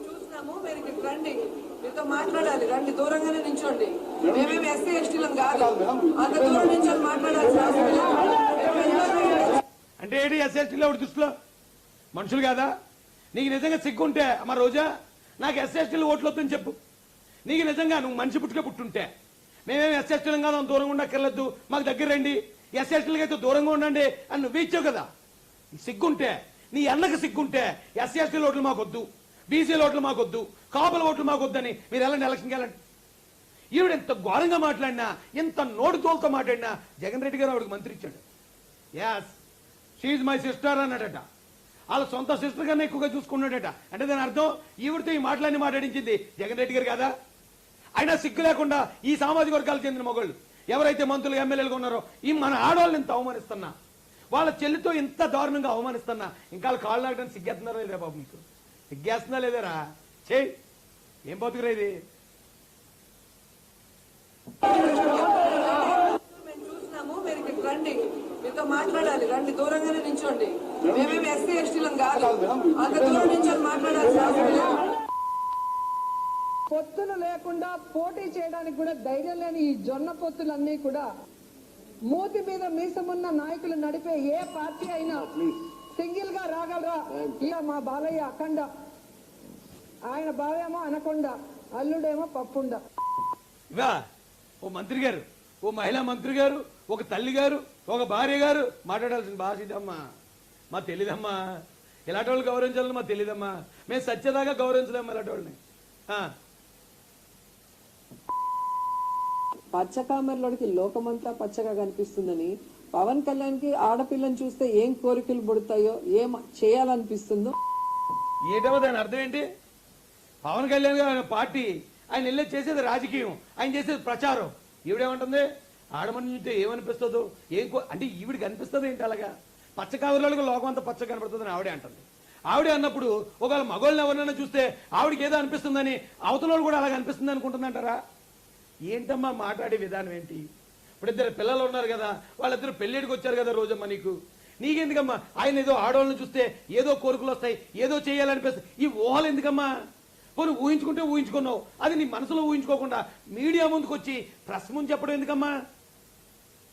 చూసినాము. మీరు రండి, మీతో మాట్లాడ మేమేమి ఎస్సీ ఎస్టీలం కాదు, అంత దూరం నుంచి మాట్లాడాల్సిన అవసరం లేదు. అంటే ఏంటి ఎస్ఎస్టీలో ఒకటి దృష్టిలో మనుషులు కాదా? నీకు నిజంగా సిగ్గుంటే అమ్మ రోజా నాకు ఎస్ఎస్టీలు ఓట్లు వద్దని చెప్పు. నీకు నిజంగా నువ్వు మనిషి పుట్టుకే పుట్టుంటే మేమేమి ఎస్ఎస్టీలం కాదు, దూరంగా ఉండక్కర్లేదు, మాకు దగ్గర రండి, ఎస్ఎస్టీలకి అయితే దూరంగా ఉండండి అని నువ్వు ఇచ్చావు కదా. సిగ్గుంటే, నీ అన్నకు సిగ్గుంటే ఎస్సీ ఓట్లు మాకొద్దు, బీసీల ఓట్లు మాకొద్దు, కాపుల ఓట్లు మాకొద్దని మీరు వెళ్ళండి, ఎలక్షన్కి వెళ్ళండి. ఈవిడ ఎంత ఘోరంగా మాట్లాడినా, ఎంత నోటు తోలుతో మాట్లాడినా జగన్ రెడ్డి గారు ఆవిడకి మంత్రి ఇచ్చాడు. యాస్ షీఈ్ మై సిస్టర్ అన్నాడట. వాళ్ళ సొంత సిస్టర్ కన్నా ఎక్కువగా చూసుకున్నాడట. అంటే దాని అర్థం ఈవిడితో ఈ మాటలన్నీ మాట్లాడించింది జగన్ రెడ్డి గారు కదా. అయినా సిగ్గు లేకుండా ఈ సామాజిక వర్గాలకు చెందిన మగళ్ళు ఎవరైతే మంత్రులు ఎమ్మెల్యేలుగా ఉన్నారో ఈ మన ఆడవాళ్ళని ఇంత అవమానిస్తున్నా, వాళ్ళ చెల్లితో ఇంత దారుణంగా అవమానిస్తున్నా ఇంకా వాళ్ళు కాళ్ళు నాగడానికి సిగ్గేస్తున్నారా లేదా బాబు? మీకు సిగ్గేస్తున్నా లేదారా? చేయి, ఏం బతుకురా ఇది? మేము చూసినాము, మీరు ఇక్కడ రండి, మీతో మాట్లాడాలి, రండి, దూరంగానే నించోండి. మేమేమి ఎస్సీ ఎస్టీలం కాదు, అంత దూరం నుంచి మాట్లాడాల్సిన అవసరం లేదు. పొత్తులు లేకుండా పోటీ చేయడానికి కూడా ధైర్యం లేని ఈ జొన్న పొత్తులన్నీ కూడా మూతి మీద మీసమున్న నాయకులు నడిపే ఏ పార్టీ అయినా సింగిల్ గా రాగలరా? ఇక మా బాలయ్య అఖండ, ఆయన బావేమో అనకొండ, అల్లుడేమో పప్పుండ. ఇవా ఓ మంత్రి గారు, ఓ మహిళా మంత్రి గారు, ఒక తల్లి గారు, ఒక భార్య గారు మాట్లాడాల్సిన భాష ఇదమ్మా. మా తెలీదమ్మా, ఇలాంటి వాళ్ళు గౌరవించాలని మా తెలీదమ్మా. మేము సత్యదాకా గౌరవించలేమ్మా ఇలాంటి వాళ్ళని. పచ్చకామెరలోడికి లోకమంతా పచ్చగా కనిపిస్తుందని పవన్ కళ్యాణ్ కి ఆడపిల్లని చూస్తే ఏం కోరికలు పుడతాయో, ఏం చేయాలనిపిస్తుందో. ఏటో దాని అర్థం ఏంటి? పవన్ కళ్యాణ్ గారు పార్టీ, ఆయన వెళ్ళే చేసేది రాజకీయం, ఆయన చేసేది ప్రచారం. ఈవిడేమంటుంది? ఆడమని చూస్తే ఏమనిపిస్తుందో, అంటే ఈవిడికి అనిపిస్తుంది ఏంటి అలాగా? పచ్చకామెరలోకి లోకం అంతా పచ్చగా కనపడుతుందని ఆవిడే అంటుంది. ఆవిడే అన్నప్పుడు ఒకవేళ మగోళ్ళని ఎవరినైనా చూస్తే ఆవిడకి ఏదో అనిపిస్తుందని అవతల కూడా అలాగ అనిపిస్తుంది అనుకుంటుందంటారా? ఏంటమ్మా మాట్లాడే విధానం ఏంటి? ఇప్పుడు ఇద్దరు పిల్లలు ఉన్నారు కదా, వాళ్ళిద్దరు పెళ్ళిడికి వచ్చారు కదా రోజమ్మా. నీకెందుకమ్మా? ఆయన ఏదో ఆడవాళ్ళని చూస్తే ఏదో కోరికలు వస్తాయి, ఏదో చేయాలనిపిస్తాయి, ఈ ఊహలు ఎందుకమ్మా? పోనీ ఊహించుకుంటే ఊహించుకున్నావు, అది నీ మనసులో ఊహించుకోకుండా మీడియా ముందుకు వచ్చి ప్రెస్ ముందు చెప్పడం ఎందుకమ్మా?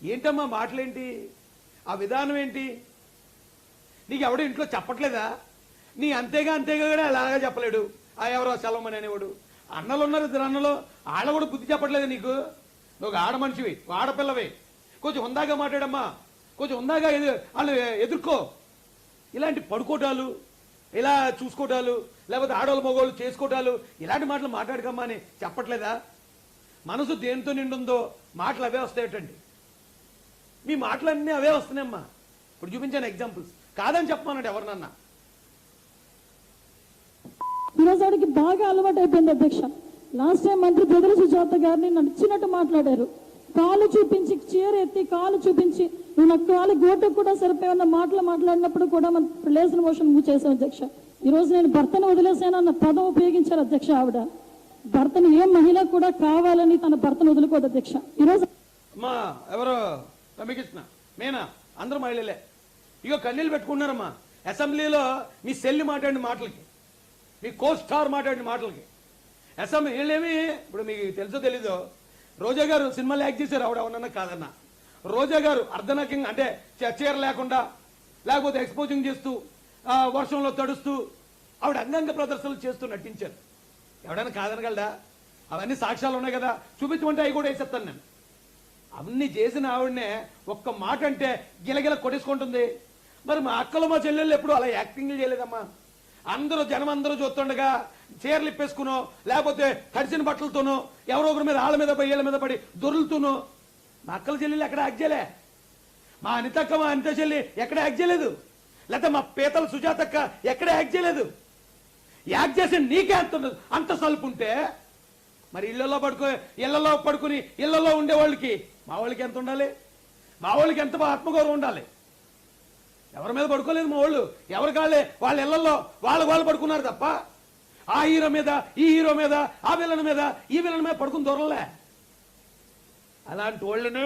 ఏంటమ్మా మాటలేంటి? ఆ విధానం ఏంటి? నీకు ఎవడో ఇంట్లో చెప్పట్లేదా? నీ అంతేగా కూడా అలాగా చెప్పలేడు ఆ ఎవరో సెలవుమని అనేవాడు. అన్నలు ఉన్నారు, ఇద్దరు అన్నలు, ఆడ కూడా బుద్ధి చెప్పట్లేదు నీకు. నువ్వు ఒక ఆడ మనిషివి, ఆడపిల్లవి, కొంచెం హుందాగా మాట్లాడమ్మా, కొంచెం హుందాగా వాళ్ళు ఎదుర్కో. ఇలాంటి పడుకోటాలు, ఇలా చూసుకోవటాలు, లేకపోతే ఆడవాళ్ళు మగవాళ్ళు చేసుకోవటాలు, ఇలాంటి మాటలు మాట్లాడకమ్మా అని చెప్పట్లేదా? మనసు దేనితో నిండుందో మాటలు అవే వస్తాయటండి. మీ మాటలన్నీ అవే వస్తున్నాయమ్మా. ఇప్పుడు చూపించాను ఎగ్జాంపుల్స్, కాదని చెప్పమన్నాడు ఎవరినన్నా. ఈరోజు వాడికి బాగా అలవాటు అయిపోయింది అధ్యక్ష. లాస్ట్ టైం మంత్రి ప్రజల సుజాత గారిని నచ్చినట్టు మాట్లాడారు. కాలు చూపించి, చీర ఎత్తి కాలు చూపించి, నువ్వు నా కాలు గోటకు కూడా సరిపోయిన మాటలు మాట్లాడినప్పుడు కూడా మన రిలేషన్ మోషన్ మూవ్ చేశాం అధ్యక్ష. ఈ రోజు నేను భర్తను వదిలేసాను అన్న పదం ఉపయోగించారు అధ్యక్ష. ఆవిడ భర్తను ఏ మహిళ కూడా కావాలని తన భర్తను వదులుకోదు అధ్యక్ష. ఈరోజు అమ్మా ఎవరో రమ్యకృష్ణ, మేనా, అందరూ మహిళలే. ఇగో కన్నీళ్ళు పెట్టుకున్నారమ్మా అసెంబ్లీలో మీ సెల్లి మాట్లాడిన మాటలకి, మీ కో స్టార్ మాట్లాడిన మాటలకి. అసెంబ్లీ వీళ్ళేమి, ఇప్పుడు మీకు తెలుసో తెలీదో, రోజా గారు సినిమాలు యాక్ట్ చేశారు, ఆవిడ అవునన్నా కాదన్నా. రోజా గారు అర్ధనగ్నంగా, అంటే చీర లేకుండా, లేకపోతే ఎక్స్పోజింగ్ చేస్తూ, వర్షంలో తడుస్తూ ఆవిడ అంగాంగ ప్రదర్శనలు చేస్తూ నటించారు. ఎవడైనా కాదనగలడా? అవన్నీ సాక్ష్యాలు ఉన్నాయి కదా, చూపించమంటే అవి కూడా వేసేస్తాను నేను. అవన్నీ చేసిన ఆవిడనే ఒక్క మాట అంటే గిలగిల కొట్టేసుకుంటుంది. మరి మా అక్కలు మా చెల్లెళ్ళు ఎప్పుడు అలా యాక్టింగ్లు చేయలేదమ్మా. అందరూ జనం అందరూ చూస్తుండగా చీరలు ఇప్పేసుకునో, లేకపోతే తడిసిన బట్టలతోనో, ఎవరో ఒకరి మీద ఆళ్ళ మీద పడి ఏళ్ళ మీద పడి దొరులుతూనో. మా అక్కల చెల్లెళ్ళు ఎక్కడ యాక్ట్ చేయలే, మా అనితక్క మా అనిత చెల్లి ఎక్కడ యాక్ట్ చేయలేదు, లేకపోతే మా పీతల సుజాతక్క ఎక్కడ యాక్ట్ చేయలేదు. యాక్ట్ చేసి నీకే అంత సలుపు ఉంటే మరి ఇళ్లలో పడుకుని ఇళ్లలో ఉండే వాళ్ళకి, మా వాళ్ళకి ఎంత ఉండాలి? మా వాళ్ళకి ఎంత ఆత్మగౌరవం ఉండాలి? ఎవరి మీద పడుకోలేదు మా వాళ్ళు, ఎవరి కాళ్ళే వాళ్ళ ఇళ్లలో వాళ్ళు పడుకున్నారు తప్ప ఆ హీరో మీద, ఈ హీరో మీద, ఆ విలన్ మీద, ఈ విలన్ మీద పడుకుని దొరలే. అలాంటి వాళ్ళను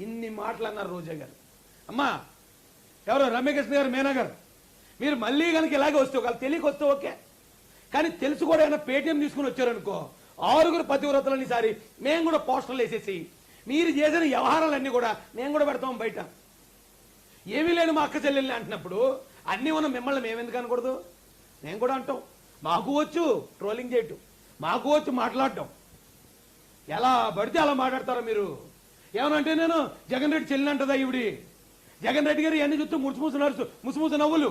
ఇన్ని మాటలు అన్నారు రోజా గారు. అమ్మా ఎవరో రమ్యకృష్ణ గారు, మేనా గారు, మీరు మళ్ళీ కనుక ఇలాగే వస్తే, ఒకవేళ తెలియక వస్తే ఓకే, కానీ తెలుసు కూడా ఏమైనా పేటీఎం తీసుకుని వచ్చారనుకో, 6 పతివ్రతలని ఈసారి మేము కూడా పోస్టర్లు వేసేసి మీరు చేసిన వ్యవహారాలన్నీ కూడా మేము కూడా పెడతాం బయట. ఏమీ లేని మా అక్క చెల్లెల్ని అంటున్నప్పుడు అన్నీ ఉన్న మిమ్మల్ని మేమెందుకు అనకూడదు? మేము కూడా అంటాం. మాకు వచ్చు ట్రోలింగ్ చేయటం, మాకు వచ్చు మాట్లాడటం. ఎలా పడితే అలా మాట్లాడతారో మీరు. ఏమనంటే నేను జగన్ రెడ్డి చెల్లిని అంటదా ఈవిడి? జగన్ రెడ్డి గారు ఇవన్నీ చూస్తూ ముసుముసు నవ్వులు.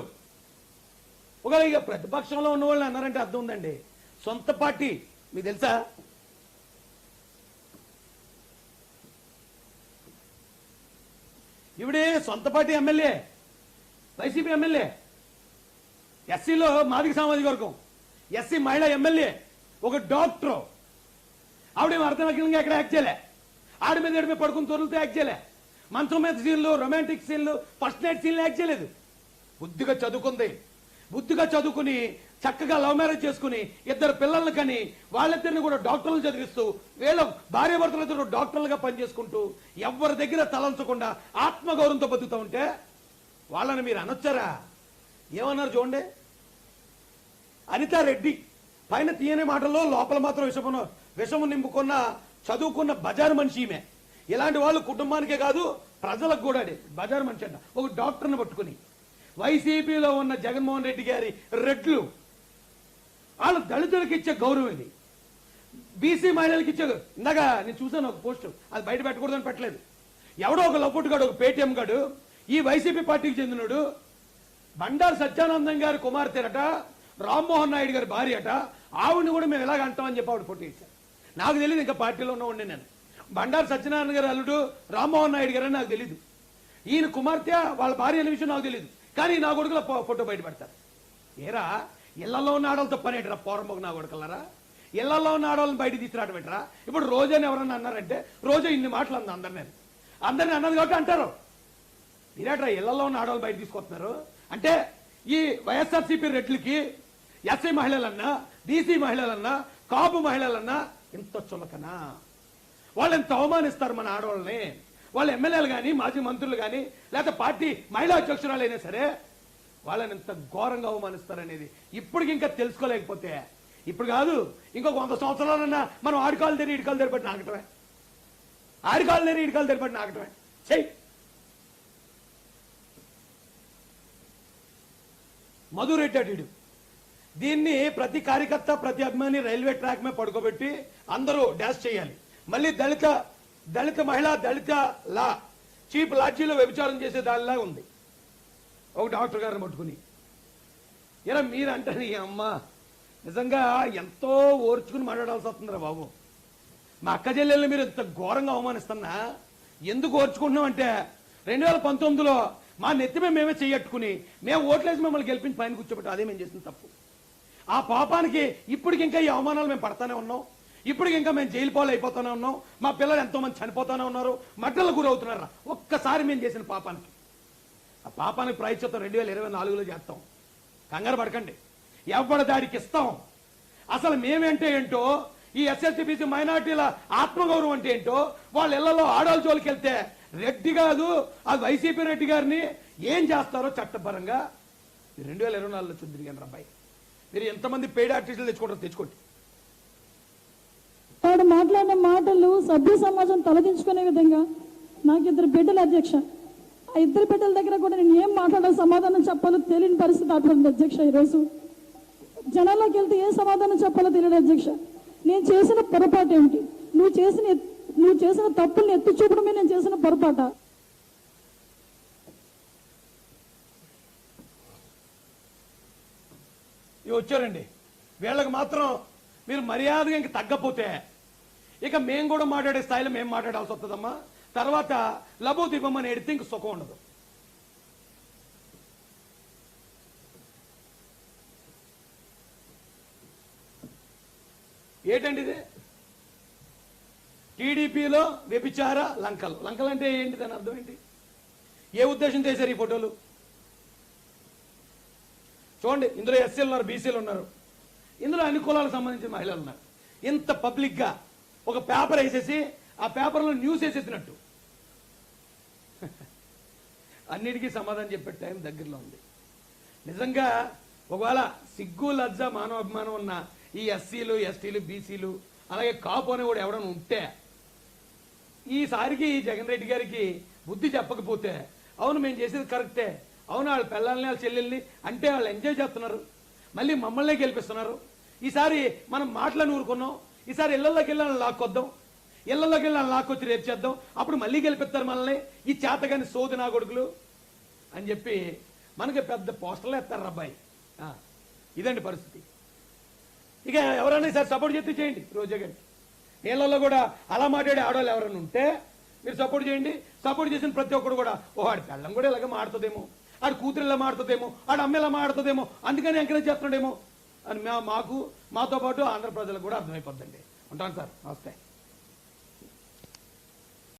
ఒకవేళ ఇక ప్రతిపక్షంలో ఉన్న వాళ్ళని అన్నారంటే అర్థం ఉందండి. సొంత పార్టీ మీకు తెలుసా? ఇవిడే సొంత పార్టీ ఎమ్మెల్యే, వైసీపీ ఎమ్మెల్యే, ఎస్సీలో మాదిగ సామాజిక వర్గం, ఎస్సీ మహిళా ఎమ్మెల్యే, ఒక డాక్టర్. ఆవిడేమో అర్థనగ్నంగా ఎక్కడ యాక్ట్ చేయలే, ఆడి మీద ఎడిమే పడుకుని తొరులతో యాక్ట్ చేయలే, మంచం మీద సీన్లు, రొమాంటిక్ సీన్లు, ఫస్ట్ నైట్ సీన్లు యాక్ట్ చేయలేదు. బుద్ధిగా చదువుకుంది, బుద్ధిగా చదువుకుని చక్కగా లవ్ మ్యారేజ్ చేసుకుని 2 పిల్లల్ని కని వాళ్ళిద్దరిని కూడా డాక్టర్లు చదివిస్తూ వీళ్ళ భార్య భర్తలిద్దరు డాక్టర్లుగా పనిచేసుకుంటూ ఎవరి దగ్గర తలంచకుండా ఆత్మగౌరవంతో బతుకుతూ ఉంటే వాళ్ళని మీరు అనొచ్చారా? ఏమన్నారు చూడండి. అనితారెడ్డి పైన తీయని మాటల్లో లోపల మాత్రం విషము నింపుకున్న చదువుకున్న బజారు మనిషి ఈమె. ఇలాంటి వాళ్ళు కుటుంబానికే కాదు ప్రజలకు కూడా బజారు మనిషి అంట. ఒక డాక్టర్ని పట్టుకుని వైసీపీలో ఉన్న జగన్మోహన్ రెడ్డి గారి రెడ్లు వాళ్ళు దళితులకు ఇచ్చే గౌరవం ఇది, బీసీ మహిళలకు ఇచ్చే. ఇందాక నేను చూసాను ఒక పోస్ట్, అది బయట పెట్టకూడదని పెట్టలేదు. ఎవడో ఒక లపోటు గాడు, ఒక పేటీఎం గాడు, ఈ వైసీపీ పార్టీకి చెందినడు, బండారు సత్యానందం గారి కుమార్తెరట, రామ్మోహన్ నాయుడు గారి భార్య అట, ఆవిడని కూడా మేము ఎలాగ అంటామని చెప్పి ఆవిడ ఫోటో ఇచ్చారు. నాకు తెలియదు, ఇంకా పార్టీలో ఉన్నవాడిని నేను. బండారు సత్యనారాయణ గారి అల్లుడు రామ్మోహన్ నాయుడు గారు అని నాకు తెలియదు, ఈయన కుమార్తె వాళ్ళ భార్య అనే విషయం నాకు తెలియదు. కానీ నా కొడుకుల ఫోటో బయట పెడతారు. ఏరా ఇళ్లలో ఉన్న ఆడవాళ్ళతో పని ఏంటరా? పోరంబోకు నా కొడుకులరా, ఇళ్లలో ఉన్న ఆడవాళ్ళని బయట తీసుకురావడం ఏంటరా? ఇప్పుడు రోజని ఎవరన్నా అన్నారంటే రోజు ఇన్ని మాటలు అంది అందరినీ అన్నది కాబట్టి అంటారు. మీరేట్రా ఇళ్లలో ఉన్న ఆడవాళ్ళు బయట తీసుకొస్తున్నారు అంటే ఈ వైఎస్ఆర్సీపీ రెడ్లకి ఎస్సీ మహిళలన్నా, బీసీ మహిళలన్నా, కాపు మహిళలన్నా ఇంత చులకనా? వాళ్ళు ఎంత అవమానిస్తారు మన ఆడవాళ్ళని. వాళ్ళ ఎమ్మెల్యేలు కానీ, మాజీ మంత్రులు కానీ, లేకపోతే పార్టీ మహిళా అధ్యక్షురాలు అయినా సరే వాళ్ళని ఎంత ఘోరంగా అవమానిస్తారనేది ఇప్పటికి ఇంకా తెలుసుకోలేకపోతే, ఇప్పుడు కాదు ఇంకొక 100 సంవత్సరాలన్నా మనం ఆడికాలు తెరి ఇడికాలు తెరిపట్టి నాకటమే, ఆడికాలు తెరి ఇడికాలు తెరిపట్టి నాకటమే. చెయ్యి. మధురెడ్డి అటు దీన్ని ప్రతి కార్యకర్త, ప్రతి అభిమాని రైల్వే ట్రాక్ మీద పడుకోబెట్టి అందరూ డాష్ చేయాలి. మళ్ళీ దళిత మహిళ, దళిత లా చీప్ లాడ్జీలో వ్యభిచారం చేసే దానిలా ఉంది. ఒక డాక్టర్ గారిని పట్టుకుని ఇలా మీరంటే అమ్మ నిజంగా ఎంతో ఓర్చుకుని మాట్లాడాల్సి వస్తుందిరా బాబు. మా అక్క చెల్లెల్ని మీరు ఇంత ఘోరంగా అవమానిస్తున్నా ఎందుకు ఓర్చుకుంటున్నాం అంటే 2019లో మా నెత్తిమే మేమే చెయ్యట్టుకుని మేము ఓట్లేసి మిమ్మల్ని గెలిపించి పైన కూర్చోబెట్టి అదే మేము చేసిన తప్పు. ఆ పాపానికి ఇప్పటికి ఇంకా ఈ అవమానాలు మేము పడతానే ఉన్నాం. ఇప్పటికి ఇంకా మేము జైలు పాలు అయిపోతానే ఉన్నాం. మా పిల్లలు ఎంతో మంది చనిపోతానే ఉన్నారు, మట్టలకు గురవుతున్నారా. ఒక్కసారి మేము చేసిన పాపానికి, ఆ పాపానికి ప్రాయశ్చిత్తం 2024లో చేస్తాం. కంగారు పడకండి, ఎవరి దాడికి ఇస్తాం. అసలు మేమేంటే ఏంటో, ఈ ఎస్ఎస్టీ బీసీ మైనార్టీల ఆత్మగౌరవం అంటే ఏంటో, వాళ్ళ ఇళ్లలో ఆడవాళ్ళ జోలికి వెళ్తే రెడ్డి కాదు అది వైసీపీ రెడ్డి గారిని ఏం చేస్తారో చట్టపరంగా 2024లో చూద్దిరిగాను అబ్బాయి. మీరు ఎంతమంది పెయిడ్ ఆర్టిస్టులు తెచ్చుకోండి. వాడు మాట్లాడిన మాటలు సభ్య సమాజం తలదించుకునే విధంగా. నాకు 2 బిడ్డలు అధ్యక్ష, ఆ 2 బిడ్డల దగ్గర కూడా నేను ఏం మాట్లాడాలో సమాధానం చెప్పాలో తెలియని పరిస్థితి అటువంటి అధ్యక్ష. ఈరోజు జనాల్లోకి వెళ్తే ఏ సమాధానం చెప్పాలో తెలియదు అధ్యక్ష. నేను చేసిన పొరపాటు ఏమిటి? నువ్వు చేసిన తప్పుల్ని ఎత్తి చూపడమే నేను చేసిన పొరపాట. ఇవి వచ్చారండి, వీళ్ళకి మాత్రం మీరు మర్యాదగా ఇంక తగ్గపోతే ఇక మేము కూడా మాట్లాడే స్థాయిలో మేము మాట్లాడాల్సి వస్తుందమ్మా. తర్వాత లబో దీపమ్మని ఎడితే ఇంక సుఖం ఉండదు. ఏంటండి ఇది? టీడీపీలో వ్యభిచార లంకలు అంటే ఏంటి? దాని అర్థం ఏంటి? ఏ ఉద్దేశం చేశారు ఈ ఫోటోలు? చూడండి, ఇందులో ఎస్సీలు ఉన్నారు, బీసీలు ఉన్నారు, ఇందులో అన్ని కులాలకు సంబంధించిన మహిళలు ఉన్నారు. ఇంత పబ్లిక్ గా ఒక పేపర్ వేసేసి ఆ పేపర్లో న్యూస్ వేసేసినట్టు అన్నిటికీ సమాధానం చెప్పే టైం దగ్గరలో ఉంది. నిజంగా ఒకవేళ సిగ్గు, లజ్జ, మానవాభిమానం ఉన్న ఈ ఎస్సీలు, ఎస్టీలు, బీసీలు అలాగే కాపు అనేవాడు ఎవడన్నా ఉంటే ఈసారికి జగన్ రెడ్డి గారికి బుద్ధి చెప్పకపోతే అవును మేము చేసేది కరెక్టే, అవును వాళ్ళ పిల్లల్ని వాళ్ళ చెల్లెల్ని అంటే వాళ్ళు ఎంజాయ్ చేస్తున్నారు, మళ్ళీ మమ్మల్నే గెలిపిస్తున్నారు, ఈసారి మనం మాటలను ఊరుకున్నాం, ఈసారి ఇళ్లలోకి వెళ్ళాలని లాక్కొద్దాం, ఇళ్లలోకి వెళ్ళాలని లాక్కొచ్చి రేపు చేద్దాం, అప్పుడు మళ్ళీ గెలిపిస్తారు మనల్ని ఈ చేతగాని సోది నా కొడుకులు అని చెప్పి మనకి పెద్ద పోస్టర్లు వేస్తారు అబ్బాయి. ఇదండి పరిస్థితి. ఇక ఎవరైనా సార్ సపోర్ట్ చేస్తే చేయండి రోజా గారికి. నీళ్ళల్లో కూడా అలా మాట్లాడే ఆడవాళ్ళు ఎవరైనా ఉంటే మీరు సపోర్ట్ చేయండి. సపోర్ట్ చేసిన ప్రతి ఒక్కరు కూడా ఆడి పెళ్ళం కూడా ఇలాగ మాడుతుందేమో, ఆడి కూతురు ఇలా మాడుతుందేమో, ఆడి అమ్మ ఇలా మాడుతుందేమో, అందుకని ఎంకరేజ్ చేస్తున్నాడేమో అని మాతో పాటు ఆంధ్ర ప్రజలకు కూడా అర్థమైపోద్దండి. ఉంటాను సార్, నమస్తే.